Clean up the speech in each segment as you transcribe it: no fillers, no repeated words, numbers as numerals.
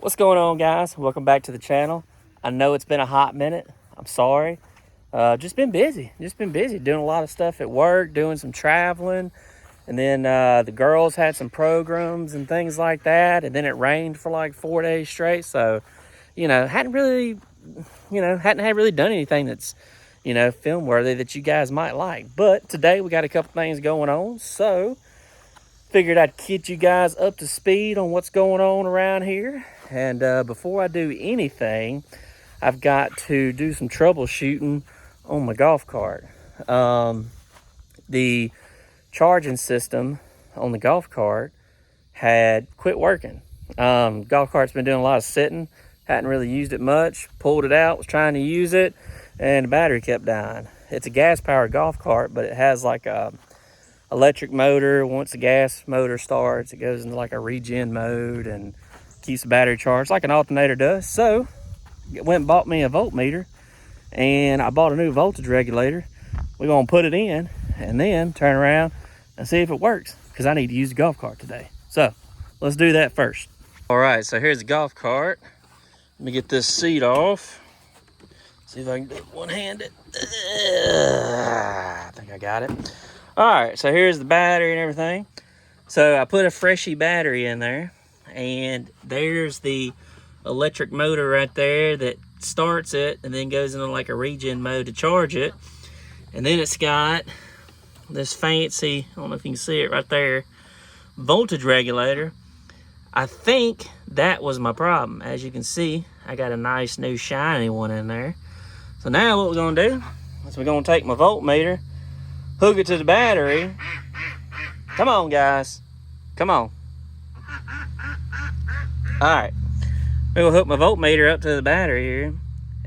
What's going on, guys? Welcome back to the channel. I know it's been a hot minute. I'm sorry. Just been busy doing a lot of stuff at work, doing some traveling, and then the girls had some programs and things like that, and then it rained for like 4 days straight. So hadn't really done anything that's film worthy that you guys might like. But today we got a couple things going on, so figured I'd get you guys up to speed on what's going on around here. And before I do anything, I've got to do some troubleshooting on my golf cart. The charging system on the golf cart had quit working. Golf cart's been doing a lot of sitting, hadn't really used it much, pulled it out, was trying to use it, and the battery kept dying. It's a gas-powered golf cart, but it has like a electric motor. Once the gas motor starts, it goes into like a regen mode and keeps the battery charged like an alternator does. So I went and bought me a voltmeter, and I bought a new voltage regulator. We're gonna put it in and then turn around and see if it works, because I need to use the golf cart today. So let's do that first. All right, so here's the golf cart. Let me get this seat off. See if I can do it one-handed. I think I got it. All right, so here's the battery and everything. So I put a Freshie battery in there, and there's the electric motor right there that starts it and then goes into like a regen mode to charge it. And then it's got this fancy, I don't know if you can see it right there, voltage regulator. I think that was my problem. As you can see, I got a nice new shiny one in there. So now what we're gonna do is we're gonna take my voltmeter, hook it to the battery. Come on, guys. Come on. All right. We're gonna hook my voltmeter up to the battery here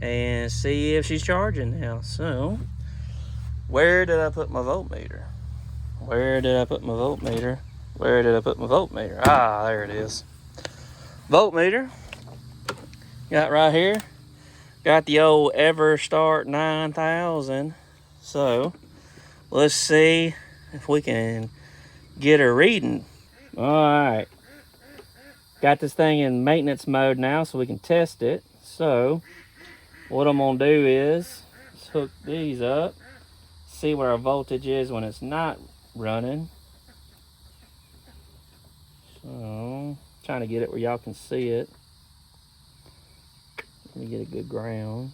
and see if she's charging now. So, where did I put my voltmeter? Where did I put my voltmeter? Where did I put my voltmeter? Ah, there it is. Voltmeter. Got right here. Got the old EverStart 9000. So, let's see if we can get a reading. All right. Got this thing in maintenance mode now so we can test it. So, what I'm going to do is hook these up, see what our voltage is when it's not running. So, trying to get it where y'all can see it. Let me get a good ground.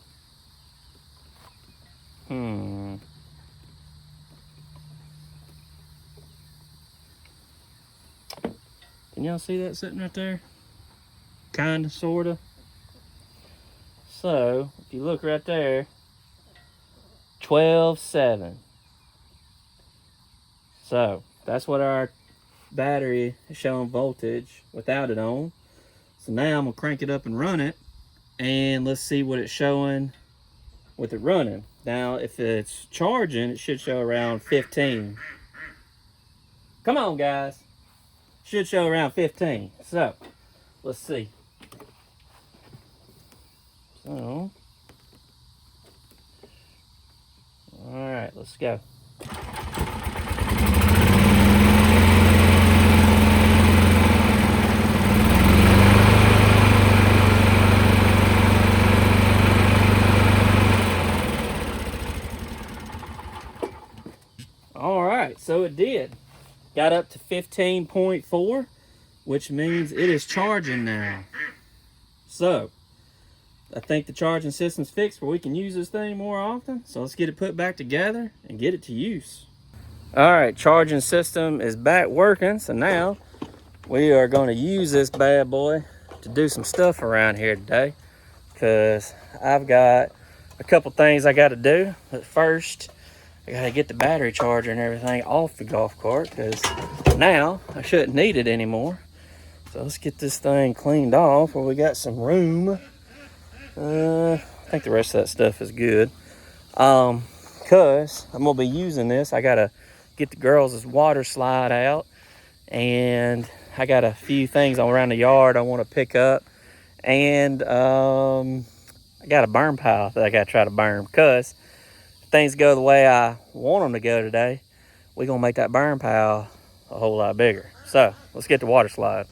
Can y'all see that sitting right there? Kinda, sorta. So, if you look right there, 12.7. So, that's what our battery is showing voltage without it on. So now I'm gonna crank it up and run it, and let's see what it's showing with it running. Now, if it's charging, it should show around 15. Come on, guys. Should show around 15. So, let's see. So, all right, let's go. All right, so it did. Got up to 15.4, which means it is charging now. So, I think the charging system's fixed where we can use this thing more often. So let's get it put back together and get it to use. All right, charging system is back working. So now we are going to use this bad boy to do some stuff around here today, because I've got a couple things I got to do. But first, I got to get the battery charger and everything off the golf cart, because now I shouldn't need it anymore. So let's get this thing cleaned off where we got some room. I think the rest of that stuff is good. Because I'm going to be using this. I got to get the girls' water slide out. And I got a few things around the yard I want to pick up. And I got a burn pile that I got to try to burn. Because if things go the way I want them to go today, we're going to make that burn pile a whole lot bigger. So let's get the water slide.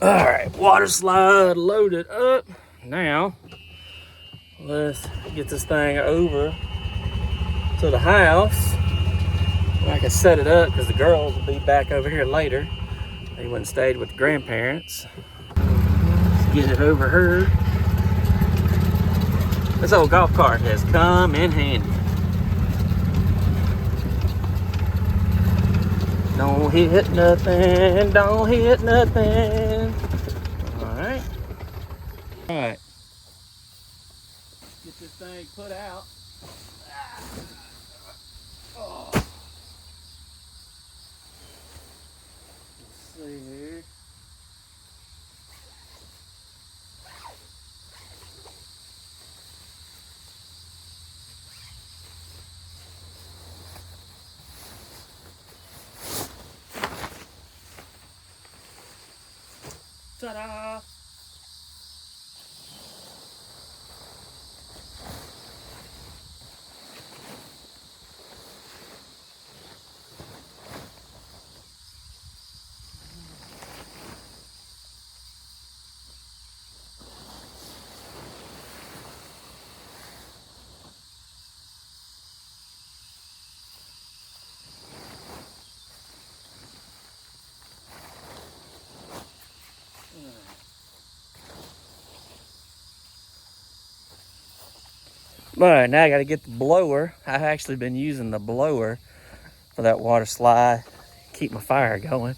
All right, water slide loaded up. Now, let's get this thing over to the house. I can set it up because the girls will be back over here later. They went and stayed with the grandparents. Let's get it over her. This old golf cart has come in handy. Don't hit nothing, don't hit nothing. All right. All right. Get this thing put out. Oh. Let's see here. Ta-da! All right, now I got to get the blower. I've actually been using the blower for that water slide, keep my fire going.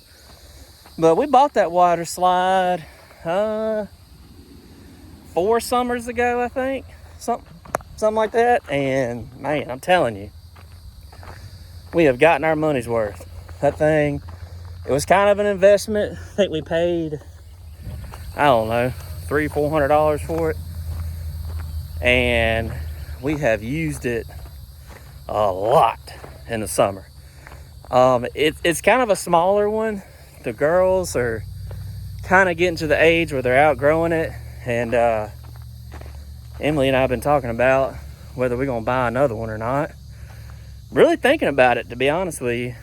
But we bought that water slide 4 summers ago, I think, something like that. And man, I'm telling you, we have gotten our money's worth. That thing, it was kind of an investment. I think we paid, I don't know, $300-400 for it, and we have used it a lot in the summer. It's kind of a smaller one. The girls are kind of getting to the age where they're outgrowing it, and Emily and I have been talking about whether we're gonna buy another one or not. Really thinking about it, to be honest with you.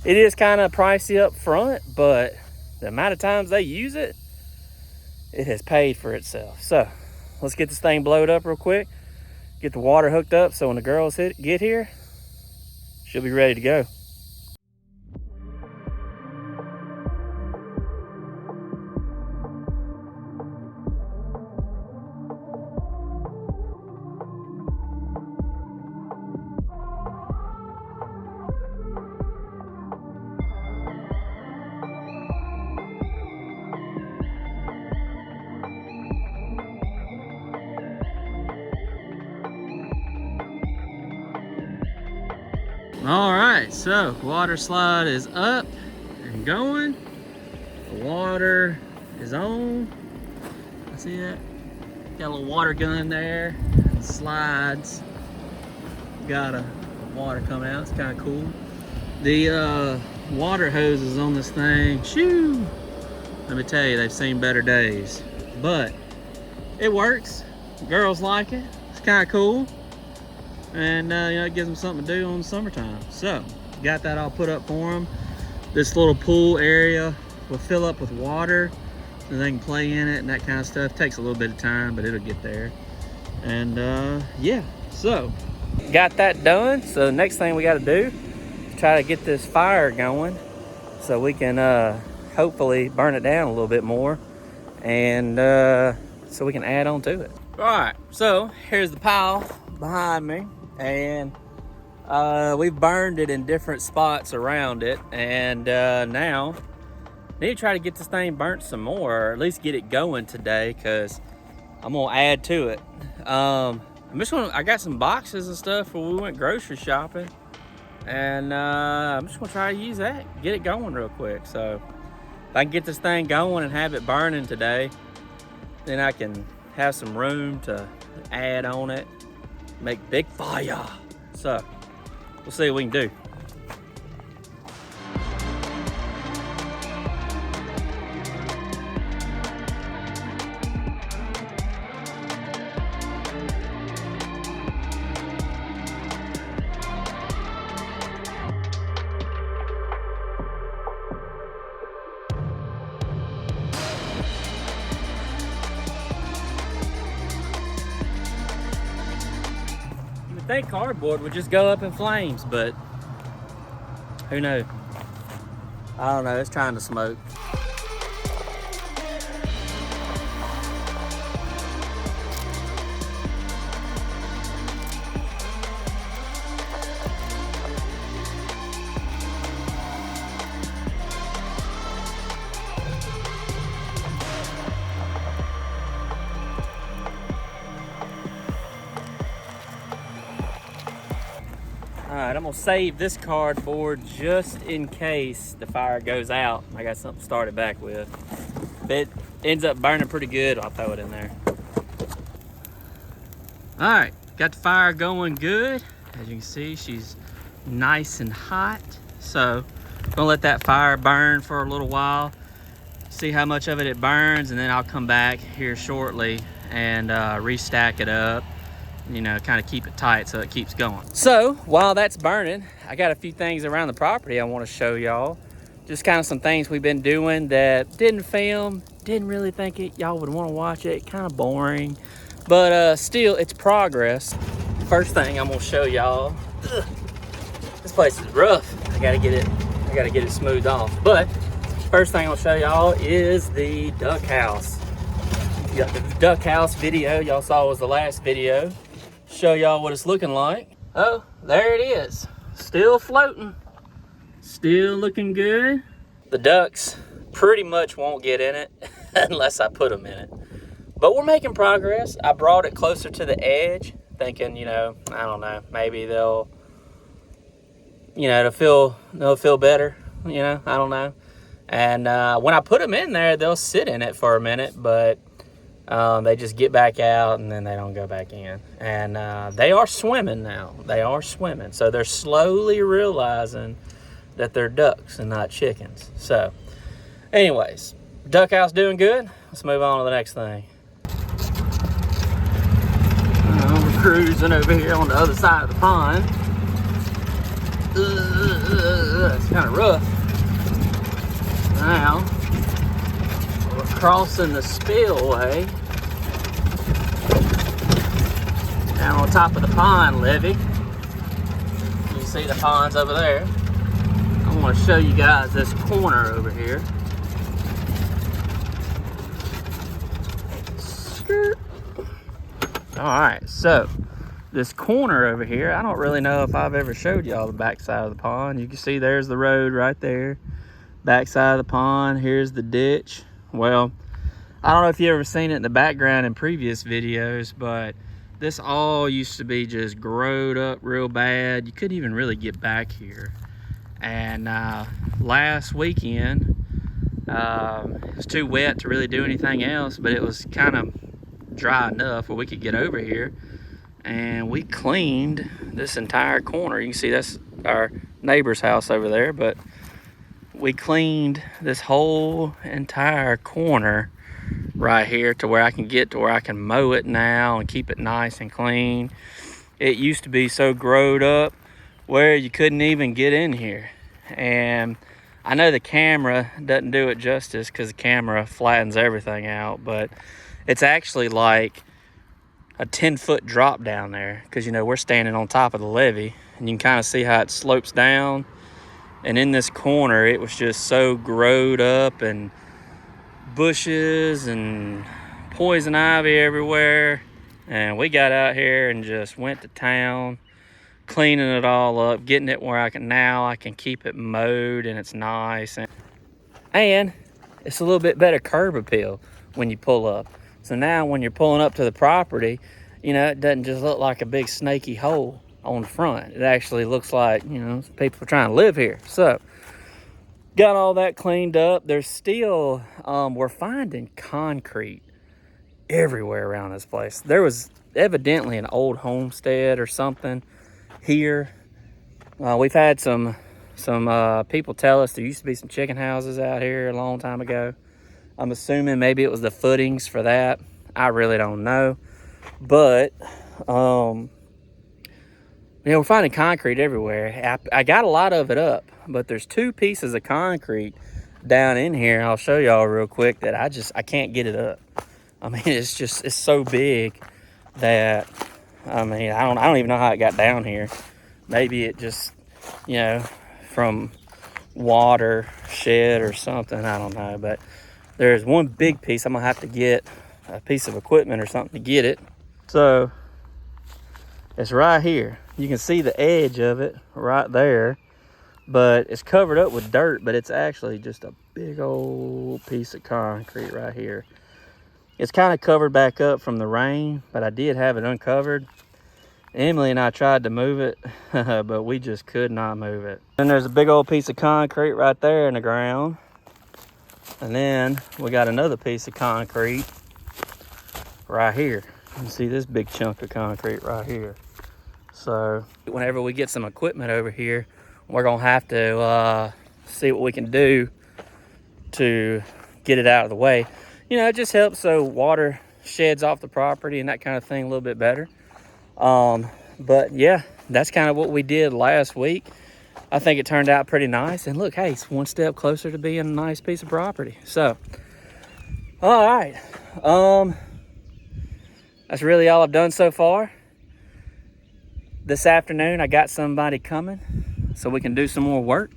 It is kind of pricey up front, but the amount of times they use it, it has paid for itself. So let's get this thing blowed up real quick, get the water hooked up, so when the girls get here, she'll be ready to go. All right, so water slide is up and going. The water is on. See that? Got a little water gun there. It slides. Got a water coming out. It's kind of cool. The water hoses on this thing, shoo! Let me tell you, they've seen better days. But it works. The girls like it. It's kind of cool. And you know, it gives them something to do in the summertime. So got that all put up for them. This little pool area will fill up with water so they can play in it and that kind of stuff. Takes a little bit of time, but it'll get there. And yeah, so got that done. So the next thing we got to do is try to get this fire going so we can hopefully burn it down a little bit more, and so we can add on to it. All right, so here's the pile behind me, and we've burned it in different spots around it, and now I need to try to get this thing burnt some more, or at least get it going today, because I'm gonna add to it. I got some boxes and stuff where we went grocery shopping, and I'm just gonna try to use that, get it going real quick. So if I can get this thing going and have it burning today, then I can have some room to add on it, make big fire. So we'll see what we can do. think cardboard would just go up in flames, but who knows? I don't know, it's trying to smoke. All right, I'm gonna save this cardboard just in case the fire goes out. I got something to start it back with. If it ends up burning pretty good, I'll throw it in there. All right, got the fire going good. As you can see, she's nice and hot. So I'm gonna let that fire burn for a little while, see how much of it burns, and then I'll come back here shortly and restack it up. You know, kind of keep it tight so it keeps going. So while that's burning, I got a few things around the property I want to show y'all. Just kind of some things we've been doing that didn't film, didn't really think y'all would want to watch it, kind of boring, but still it's progress. First thing I'm gonna show y'all, this place is rough. I gotta get it smoothed off. But first thing I'll show y'all is the duck house. You got the duck house video y'all saw was the last video. Show y'all what it's looking like. Oh, there it is. Still floating. Still looking good. The ducks pretty much won't get in it unless I put them in it. But we're making progress. I brought it closer to the edge, thinking, you know, I don't know, maybe they'll feel better, you know, I don't know. And when I put them in there, they'll sit in it for a minute, but they just get back out and then they don't go back in. And they are swimming now. They are swimming. So they're slowly realizing that they're ducks and not chickens. So anyways, duck house doing good. Let's move on to the next thing. We're cruising over here on the other side of the pond. It's kind of rough. Now, we're crossing the spillway down on top of the pond levee. You see the ponds over there. I want to show you guys this corner over here. Skirt. All right, so this corner over here, I don't really know if I've ever showed y'all the back side of the pond. You can see there's the road right there. Back side of the pond, here's the ditch. Well, I don't know if you ever seen it in the background in previous videos, but this all used to be just growed up real bad. You couldn't even really get back here. And last weekend, it was too wet to really do anything else, but it was kind of dry enough where we could get over here. And we cleaned this entire corner. You can see that's our neighbor's house over there, but we cleaned this whole entire corner right here to where I can get to where I can mow it now and keep it nice and clean. It used to be so growed up where you couldn't even get in here. And I know the camera doesn't do it justice because the camera flattens everything out, but it's actually like a 10-foot drop down there because, you know, we're standing on top of the levee and you can kind of see how it slopes down. And in this corner, it was just so growed up and bushes and poison ivy everywhere. And we got out here and just went to town, cleaning it all up, getting it where I can keep it mowed and it's nice. And it's a little bit better curb appeal when you pull up. So now when you're pulling up to the property, you know, it doesn't just look like a big snaky hole on the front. It actually looks like, you know, people are trying to live here. So got all that cleaned up. There's still, we're finding concrete everywhere around this place. There was evidently an old homestead or something here. We've had some people tell us there used to be some chicken houses out here a long time ago. I'm assuming maybe it was the footings for that. I really don't know. But, you know, we're finding concrete everywhere. I got a lot of it up, but there's 2 pieces of concrete down in here. I'll show y'all real quick that I can't get it up. I mean, it's so big that I mean, I don't even know how it got down here. Maybe it just, you know, from water shed or something. I don't know. But there's one big piece. I'm gonna have to get a piece of equipment or something to get it. So it's right here. You can see the edge of it right there, but it's covered up with dirt, but it's actually just a big old piece of concrete right here. It's kind of covered back up from the rain, but I did have it uncovered. Emily and I tried to move it, but we just could not move it. And there's a big old piece of concrete right there in the ground. And then we got another piece of concrete right here. You can see this big chunk of concrete right here. So whenever we get some equipment over here, we're gonna have to see what we can do to get it out of the way. You know, it just helps so water sheds off the property and that kind of thing a little bit better. But yeah, that's kind of what we did last week. I think it turned out pretty nice. And look, hey, it's one step closer to being a nice piece of property. So, all right. That's really all I've done so far. This afternoon, I got somebody coming so we can do some more work.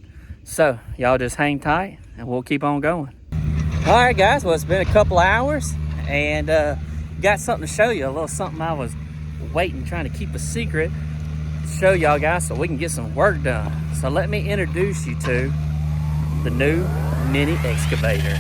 So y'all just hang tight and we'll keep on going. All right, guys, well, it's been a couple hours and got something to show you, a little something I was waiting, trying to keep a secret to show y'all guys so we can get some work done. So let me introduce you to the new mini excavator.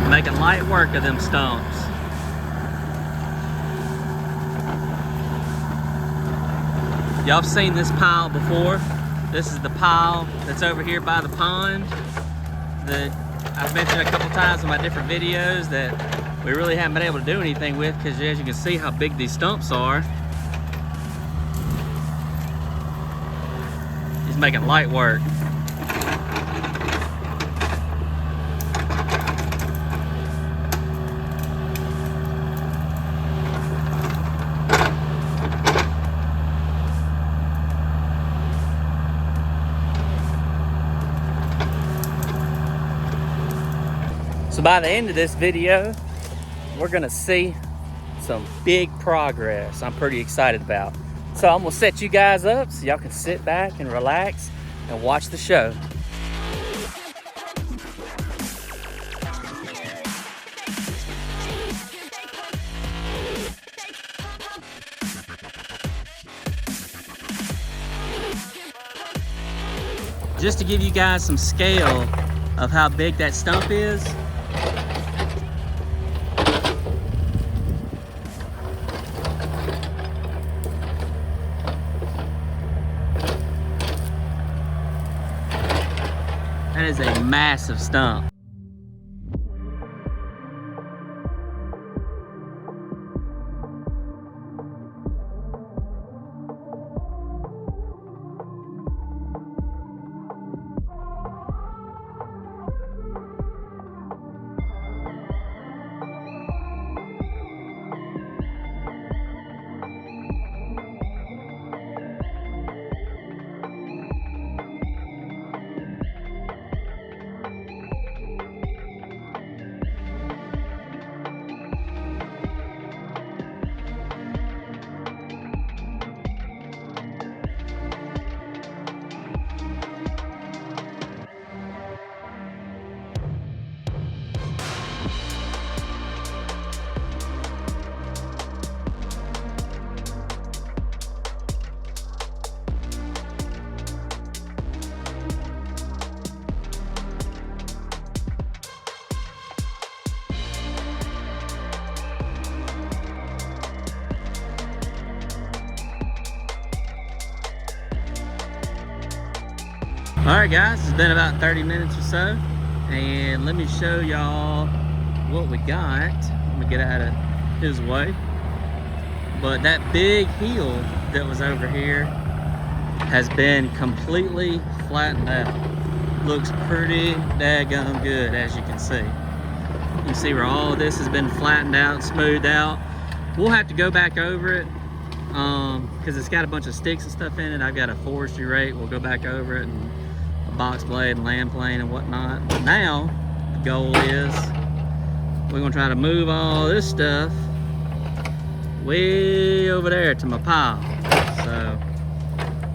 Making light work of them stumps. Y'all have seen this pile before. This is the pile that's over here by the pond that I've mentioned a couple times in my different videos that we really haven't been able to do anything with because as you can see how big these stumps are. He's making light work. So by the end of this video, we're gonna see some big progress I'm pretty excited about. So I'm gonna set you guys up so y'all can sit back and relax and watch the show. Just to give you guys some scale of how big that stump is, that is a massive stump. All right, guys, it's been about 30 minutes or so. and let me show y'all what we got. Let me get out of his way. But that big hill that was over here has been completely flattened out. Looks pretty daggum good, as you can see. You can see where all of this has been flattened out, smoothed out. We'll have to go back over it because it's got a bunch of sticks and stuff in it. I've got a forestry rake. We'll go back over it, and a box blade and land plane and whatnot. But now the goal is we're gonna try to move all this stuff way over there to my pile. So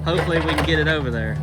hopefully we can get it over there.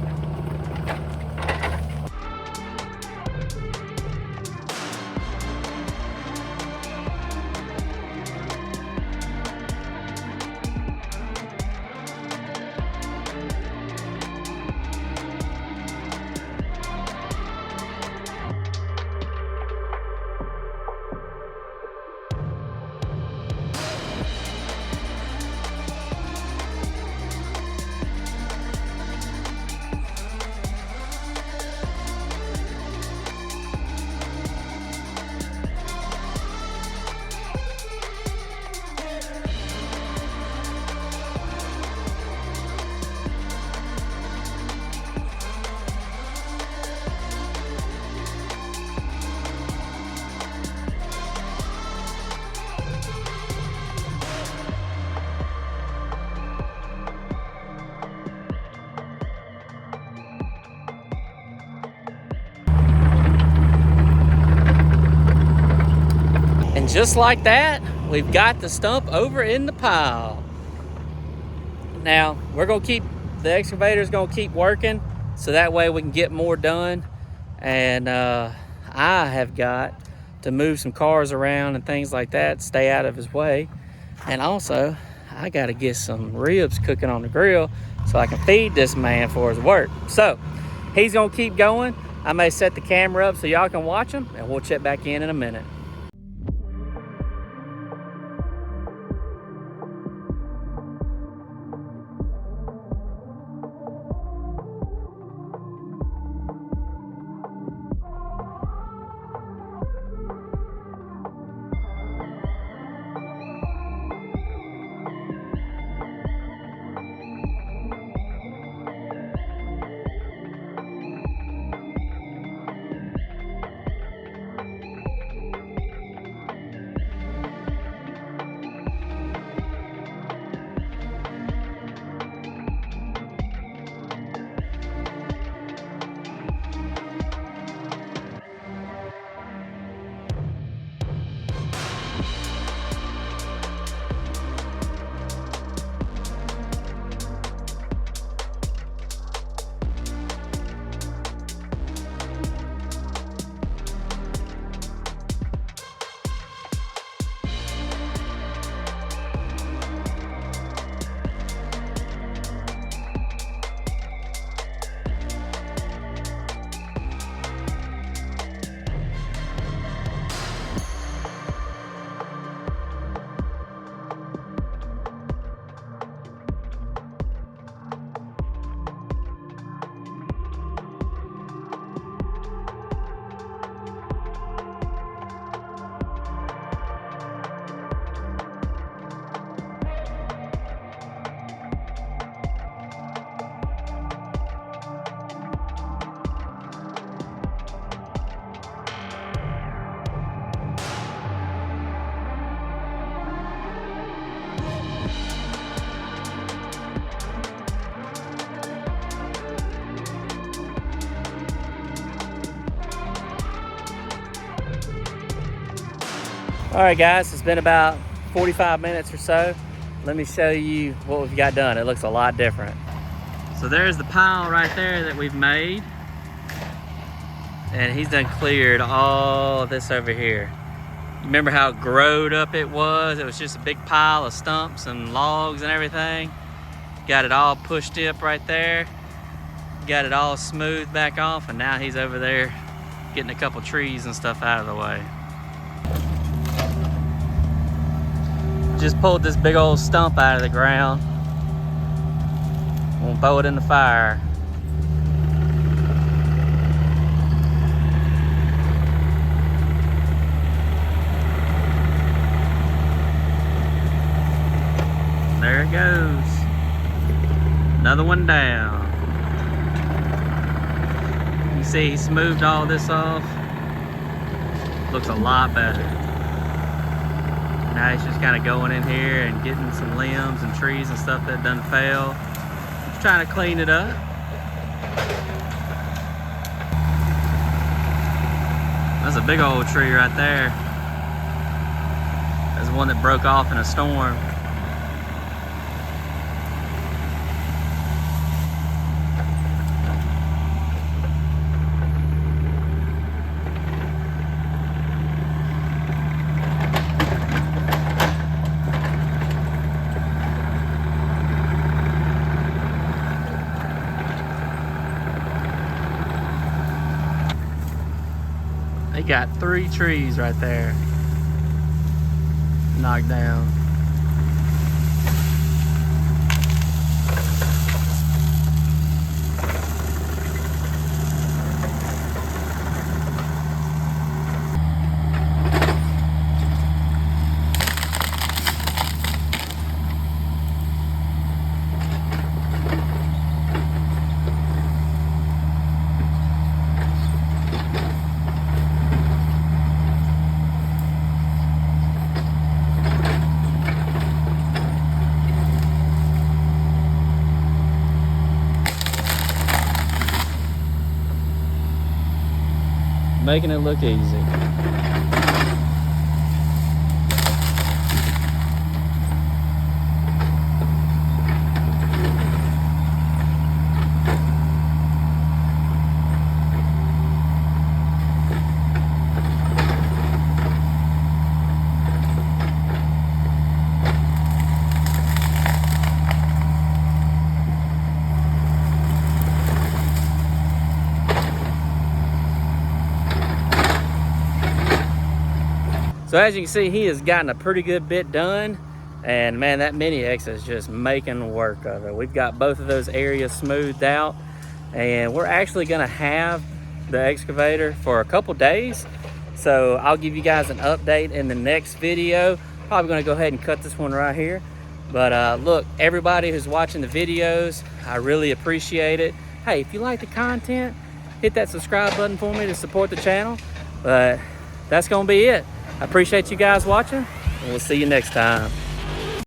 And just like that, we've got the stump over in the pile. Now, the excavator's gonna keep working, so that way we can get more done. And I have got to move some cars around and things like that, stay out of his way. And also, I gotta get some ribs cooking on the grill so I can feed this man for his work. So, he's gonna keep going. I may set the camera up so y'all can watch him, and we'll check back in a minute. All right, guys, it's been about 45 minutes or so. Let me show you what we've got done. It looks a lot different. So there's the pile right there that we've made. And he's done cleared all of this over here. Remember how growed up it was? It was just a big pile of stumps and logs and everything. Got it all pushed up right there. Got it all smoothed back off, and now he's over there getting a couple trees and stuff out of the way. Just pulled this big old stump out of the ground. We'll throw it in the fire. There it goes. Another one down. You see he smoothed all this off. Looks a lot better. Now he's just kind of going in here and getting some limbs and trees and stuff that done fell. Just trying to clean it up. That's a big old tree right there. That's one that broke off in a storm. They got 3 trees right there knocked down. Making it look easy. So as you can see, he has gotten a pretty good bit done, and man, that Mini X is just making work of it. We've got both of those areas smoothed out, and we're actually gonna have the excavator for a couple days. So I'll give you guys an update in the next video. Probably gonna go ahead and cut this one right here. But look, everybody who's watching the videos, I really appreciate it. Hey, if you like the content, hit that subscribe button for me to support the channel. But that's gonna be it. I appreciate you guys watching, and we'll see you next time.